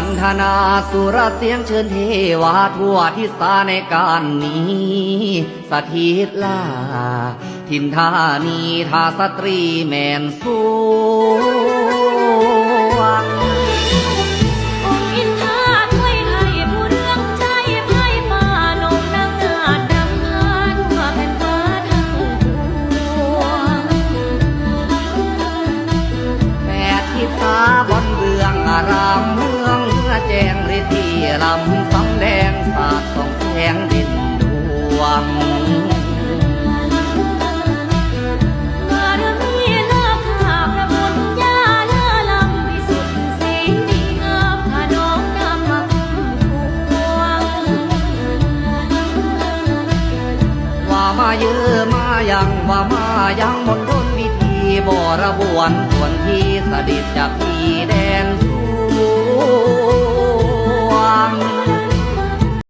วันธนาสุรเสียงเชิญเทวาทั่วทิศาในการนี้สถิตลาทินธานีทาสตรีแมนสวงองค์อินทราช่วยให้ผู้เรื่องใจไพ่ฟ้านงนางนาดรำพาทั่วแผ่นฟ้าทั้งปวงแปดทิศาบนเบืองอารามเมืองแจ้งฤทธิลำสำแดงศาสตร์ส่องแสงเด่นดวงบารมีเลิศข้าพระบุญญาเลิศลำพิสุทธิ์สีดีงามข้าน้องนำมาคุ้มพวงว่ามาเยอะมายังว่ามายังมนต์ดนพิธีบรบวนส่วนที่สดิจจากพี่แด